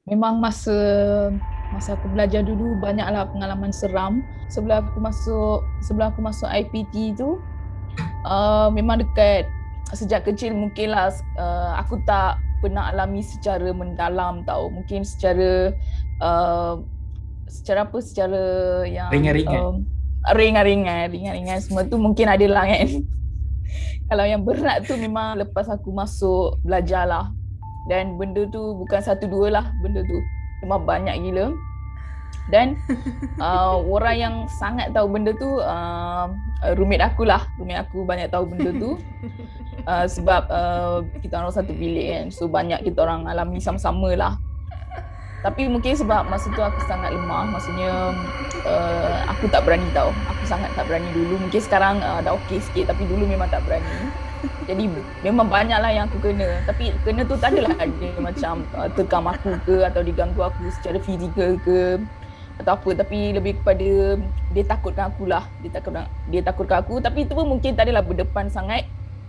Memang masa aku belajar dulu banyaklah pengalaman seram. Sebelum aku masuk IPT tu, memang dekat sejak kecil mungkinlah aku tak pernah alami secara mendalam tau. Mungkin uh, secara apa? Secara yang Ringan-ringan. ringan-ringan semua tu mungkin ada lah kan. Kalau yang berat tu memang lepas aku masuk belajar lah. Dan benda tu bukan satu dua lah benda tu. Memang banyak gila. Dan orang yang sangat tahu benda tu roommate aku lah. Roommate aku banyak tahu benda tu. Sebab kita orang satu bilik kan. So banyak kita orang alami sama-sama lah. Tapi mungkin sebab masa tu aku sangat lemah. Maksudnya aku tak berani tahu. Aku sangat tak berani dulu. Mungkin sekarang dah okey sikit. Tapi dulu memang tak berani. Jadi memang banyak lah yang aku kena. Tapi kena tu tak adalah dia macam tekam aku ke atau diganggu aku secara fizikal ke atau apa. Tapi lebih kepada dia takutkan aku lah. Dia takutkan aku. Tapi itu pun mungkin tak adalah berdepan sangat.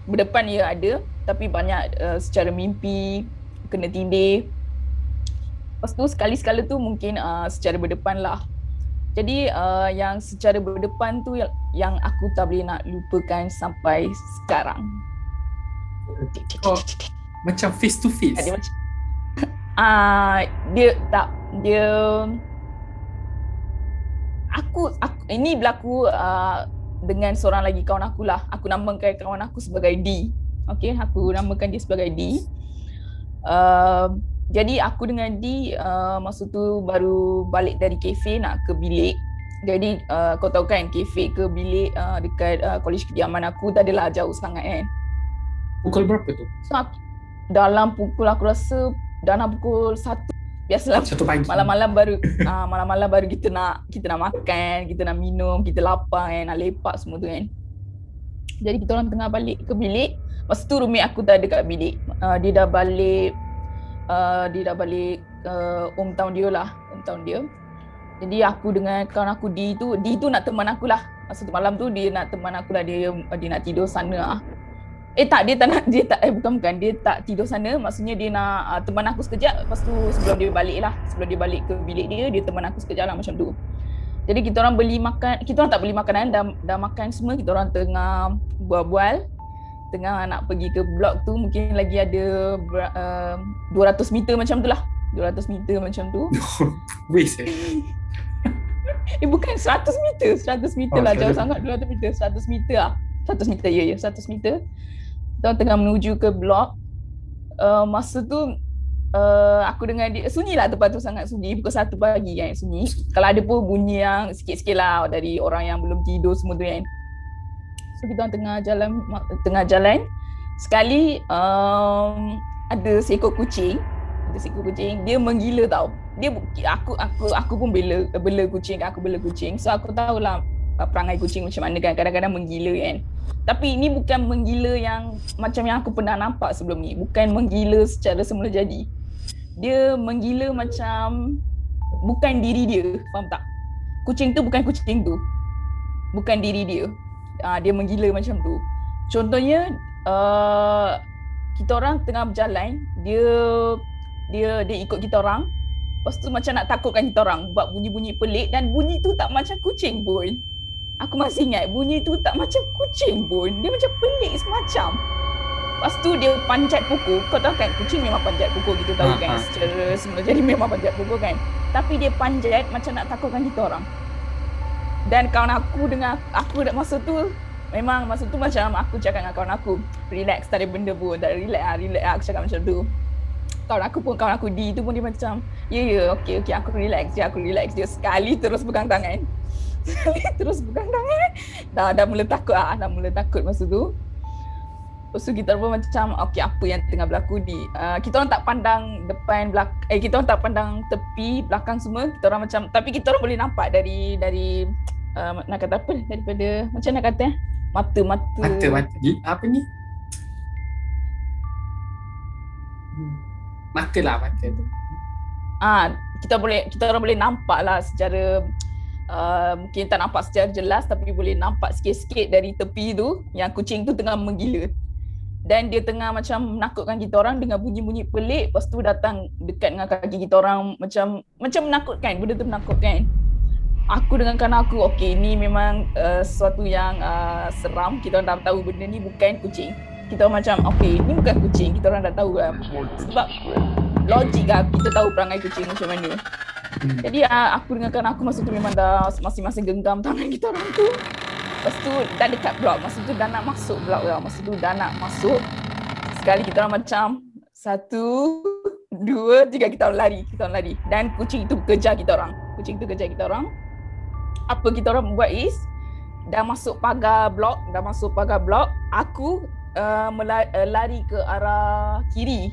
Berdepan ya ada. Tapi banyak secara mimpi, kena tindih. Lepas tu sekali-sekala tu mungkin secara berdepan lah. Jadi yang secara berdepan tu yang aku tak boleh nak lupakan sampai sekarang. Oh, macam face to face. Dia macam dia tak dia aku ini berlaku dengan seorang lagi kawan aku lah. Aku namakan kawan aku sebagai D. Okay, aku namakan dia sebagai D. Jadi aku dengan D masa tu baru balik dari kafe nak ke bilik. Jadi kau tahu kan kafe ke bilik dekat college kediaman aku tak adalah jauh sangat kan. Pukul berapa tu? So dalam pukul aku rasa dalam pukul 1 biasalah 1 pagi. malam-malam baru kita nak makan, kita nak minum, kita lapar kan, nak lepak semua tu kan. Jadi kita orang tengah balik ke bilik. Masa tu roommate aku tak ada kat bilik. Dia dah balik hometown dia lah, hometown dia. Jadi aku dengan kawan aku D tu nak teman aku lah. Masa tu malam tu dia nak teman aku lah, dia nak tidur sana lah. Tak, dia tak nak, bukan, dia tak tidur sana. Maksudnya dia nak teman aku sekejap. Lepas tu sebelum dia balik lah, sebelum dia balik ke bilik dia teman aku sekejap lah macam tu. Jadi kita orang beli makan, kita orang tak beli makanan, dah makan semua. Kita orang tengah bual-bual, tengah nak pergi ke blok tu. Mungkin lagi ada 200 meter macam tu lah, 200 meter macam tu. Waste Bukan 100 meter, 100 meter Oh, lah, jauh selalu. sangat. 200 meter, 100 meter lah, 100 meter, ya 100 meter. Kita orang tengah menuju ke blok. Masa tu aku dengan dia sunyi lah, tempat tu sangat sunyi, pukul 1 pagi kan, sunyi. Kalau ada pun bunyi yang sikit-sikit lah dari orang yang belum tidur semua tu kan. So kita orang tengah jalan sekali ada seekor kucing. Dia menggila tau. Aku pun bela kucing, so aku tahulah perangai kucing macam mana kan, kadang-kadang menggila kan. Tapi ini bukan menggila yang macam yang aku pernah nampak sebelum ni. Bukan menggila secara semula jadi. Dia menggila macam bukan diri dia, faham tak? Kucing tu bukan kucing tu, bukan diri dia. Dia menggila macam tu. Contohnya kita orang tengah berjalan, dia ikut kita orang. Lepas tu macam nak takutkan kita orang, buat bunyi-bunyi pelik, dan bunyi tu tak macam kucing pun. Aku masih ingat bunyi tu tak macam kucing pun. Dia macam pelik semacam. Lepas tu dia panjat pokok. Kau tahu kan kucing memang panjat pokok, kita tahu kan secara semula jadi memang panjat pokok kan. Tapi dia panjat macam nak takutkan kita orang. Dan kawan aku dengan aku masa tu, memang masa tu macam aku cakap dengan kawan aku, relax, tak ada benda pun, tak ada, relax aku cakap macam tu. Kawan aku D tu pun dia macam, ya, okey, aku relax je. Sekali terus pegang tangan. Sekali terus pegang tangan. Dah mula takut masa tu. Lepas tu kita pun macam, okey, apa yang tengah berlaku ni? Kita orang tak pandang depan, kita orang tak pandang tepi, belakang semua. Kita orang macam, tapi kita orang boleh nampak dari nak kata apa? Daripada, macam nak kata mata-mata. Mata apa ni? Mata lah, mata tu. Kita orang boleh nampak lah secara mungkin tak nampak secara jelas, tapi boleh nampak sikit-sikit dari tepi tu yang kucing tu tengah menggila. Dan dia tengah macam menakutkan kita orang dengan bunyi-bunyi pelik. Lepas tu datang dekat dengan kaki kita orang macam menakutkan. Benda tu menakutkan. Aku dengan kawan aku, okay, ni memang sesuatu yang seram. Kita orang dah tahu benda ni bukan kucing. Kita orang macam, okay, ni bukan kucing. Kita orang dah tahu lah. Sebab logik lah, kita tahu perangai kucing macam mana. Jadi aku dengan kawan aku masa tu memang dah masing-masing genggam tangan kita orang tu. Lepas tu dah dekat blok. Masa tu dah nak masuk blok tau. Masa tu dah nak masuk. Sekali kita orang macam 1, 2, 3 kita orang lari. Kita orang lari. Dan kucing tu kejar kita orang. Kucing tu kejar kita orang. Apa kita orang buat is dah masuk pagar blok. Aku lari ke arah kiri.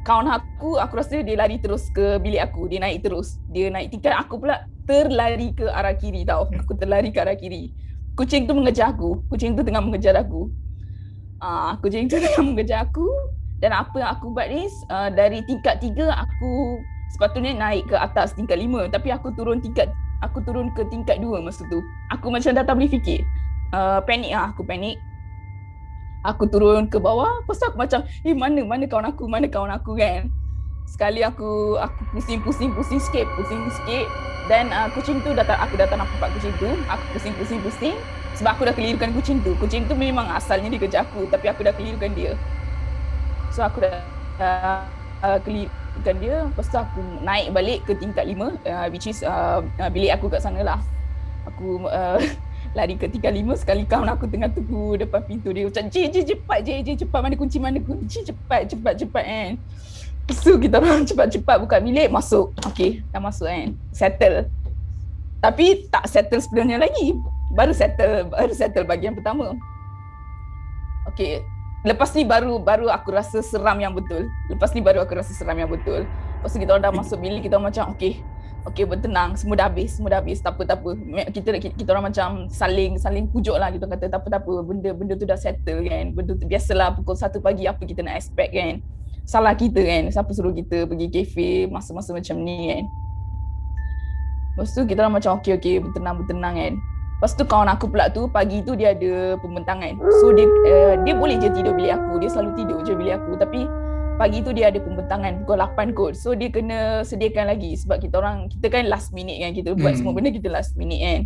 Kawan aku rasa dia lari terus ke bilik aku. Dia naik terus. Dia naik tingkat. Aku pula terlari ke arah kiri tau. Aku terlari ke arah kiri. Kucing tu mengejar aku. Kucing tu tengah mengejar aku. Dan apa yang aku buat is dari tingkat 3 aku sepatutnya naik ke atas tingkat 5. Tapi aku turun ke tingkat 2 masa tu. Aku macam dah tak boleh fikir. Panik lah. Aku panik. Aku turun ke bawah. Lepas tu aku macam, mana kawan aku kan. Sekali aku pusing sikit. Dan kucing tu aku dah tak nampak kucing tu. Aku pusing. Sebab aku dah kelirkan kucing tu. Kucing tu memang asalnya dia kejar aku. Tapi aku dah kelirkan dia. So aku dah kelirkan dia. Lepas tu aku naik balik ke tingkat 5. Which is bilik aku kat sana lah. Aku lari ke tingkat 5. Sekali kawan aku tengah tunggu depan pintu. Dia macam, cepat. Mana kunci, cepat kan. So kita orang cepat-cepat buka bilik, masuk. Okay, dah masuk kan. Settle. Tapi tak settle sebenarnya lagi. Baru settle bagian pertama. Okay. Lepas ni baru aku rasa seram yang betul. Lepas tu kita orang dah masuk bilik, kita orang macam okay, bertenang. Semua dah habis. Tak apa. Kita orang macam saling pujuk lah. Kita kata tak apa. Benda tu dah settle kan. Benda tu biasalah pukul 1 pagi apa kita nak expect kan. Salah kita kan. Siapa suruh kita pergi kafe masa-masa macam ni kan. Lepas tu kita orang macam okay, bertenang kan. Lepas tu kawan aku pula tu pagi tu dia ada pembentangan. So dia boleh je tidur bilik aku. Dia selalu tidur je bilik aku. Tapi pagi tu dia ada pembentangan pukul 8 kot. So dia kena sediakan lagi. Sebab kita kan last minute kan. Kita buat semua benda kita last minute kan.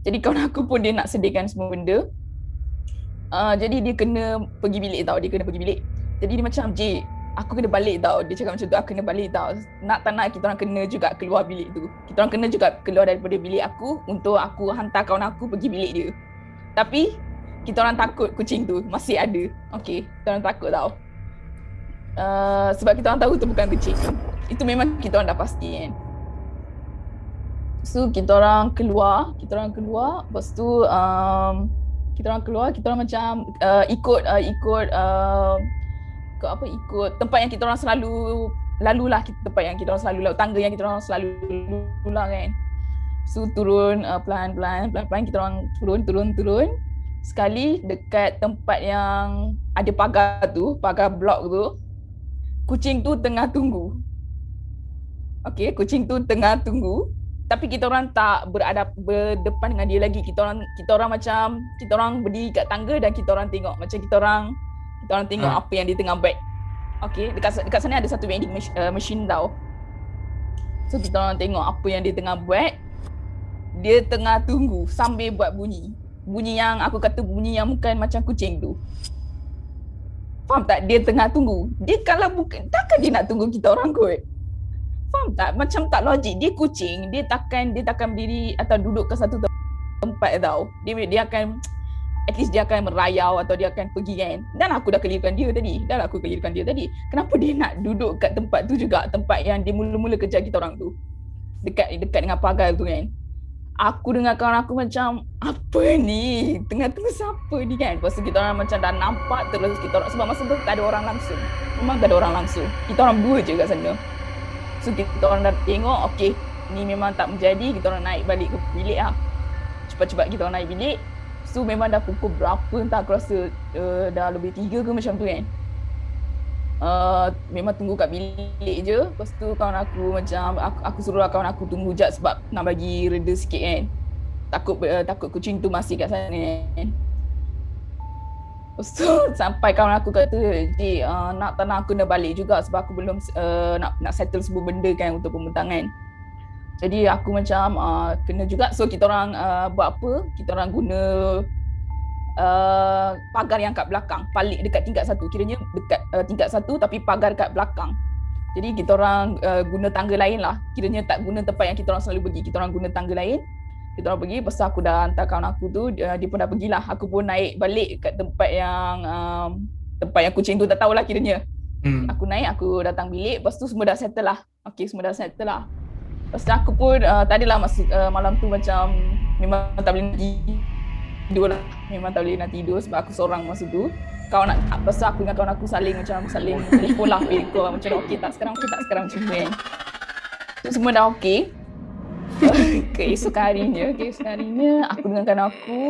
Jadi kawan aku pun dia nak sediakan semua benda. Jadi dia kena pergi bilik tau. Jadi dia macam, aku kena balik tau. Dia cakap macam tu, aku kena balik tau. Nak tak nak kita orang kena juga keluar bilik tu. Kita orang kena juga keluar daripada bilik aku untuk aku hantar kawan aku pergi bilik dia. Tapi kita orang takut kucing tu masih ada. Okay, kita orang takut tau. Sebab kita orang tahu tu bukan kucing. Itu memang kita orang dah pasti kan. So kita orang keluar. Lepas tu kita orang macam ikut tempat yang kita orang selalu lalulah, tempat yang kita orang selalu lalu, tangga yang kita orang selalu lalulah kan. So turun pelan-pelan kita orang turun. Sekali dekat tempat yang ada pagar blok tu, kucing tu tengah tunggu. Okay, kucing tu tengah tunggu. Tapi kita orang tak berdepan dengan dia lagi. Kita orang macam kita orang berdiri kat tangga dan kita orang tengok macam kita orang tengok apa yang dia tengah buat. Okay, dekat sana ada satu vending machine tau. So kita orang tengok apa yang dia tengah buat. Dia tengah tunggu sambil buat bunyi yang aku kata bunyi yang bukan macam kucing tu. Faham tak? Dia tengah tunggu. Dia kalau bukan, takkan dia nak tunggu kita orang kot. Faham tak? Macam tak logik. Dia kucing, dia takkan berdiri atau duduk ke satu tempat tau. Dia akan, at least dia akan merayau atau dia akan pergi kan. Dan aku dah clearkan dia tadi. Kenapa dia nak duduk kat tempat tu juga, tempat yang dia mula-mula kejar kita orang tu, dekat dengan pagar tu kan. Aku dengan kawan aku macam, apa ni? Tengah-tengah siapa ni kan? Lepas tu kita orang macam dah nampak terus kita orang, sebab masa tu tak ada orang langsung. Memang tak ada orang langsung. Kita orang berdua je kat sana. So kita orang dah tengok, okay, ni memang tak menjadi. Kita orang naik balik ke bilik lah. Cepat-cepat kita orang naik bilik. So memang dah pukul berapa entah, aku rasa dah lebih 3 ke macam tu kan. Memang tunggu kat bilik je. Lepas tu kawan aku macam, aku suruh kawan aku tunggu jap sebab nak bagi reda sikit kan. Takut kucing tu masih kat sana kan. Lepas tu sampai kawan aku kata, Ji, nak tak nak aku kena balik juga sebab aku belum nak settle semua benda kan untuk pembentangan. Jadi aku macam kena juga. So kita orang buat apa? Kita orang guna pagar yang kat belakang, paling dekat tingkat 1. Kiranya dekat tingkat 1 tapi pagar kat belakang. Jadi kita orang guna tangga lain lah. Kiranya tak guna tempat yang kita orang selalu pergi. Kita orang guna tangga lain. Kita orang pergi, lepas tu aku dah hantar kawan aku tu, dia pun dah pergilah. Aku pun naik balik kat tempat yang kucing tu tak tahulah kiranya. Aku naik, aku datang bilik, lepas tu semua dah settle lah. Okay, semua dah settle lah. Lepas tu aku pun tadilah malam tu macam memang tak boleh tidur lah. Memang tak boleh nak tidur sebab aku seorang masa tu. Lepas tu aku dengan kawan aku saling telefon lah. Macam okey tak sekarang, okey tak sekarang, macam tu kan. So semua dah okey. Keesokan harinya aku dengan kawan aku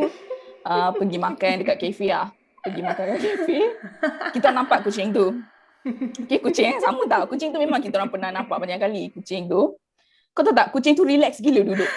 pergi makan dekat kafe lah. Pergi makan dekat kafe. Kita nampak kucing tu. Okay, kucing yang sama tak? Kucing tu memang kita orang pernah nampak banyak kali. Kucing tu, kau tahu tak, kucing tu relax gila duduk.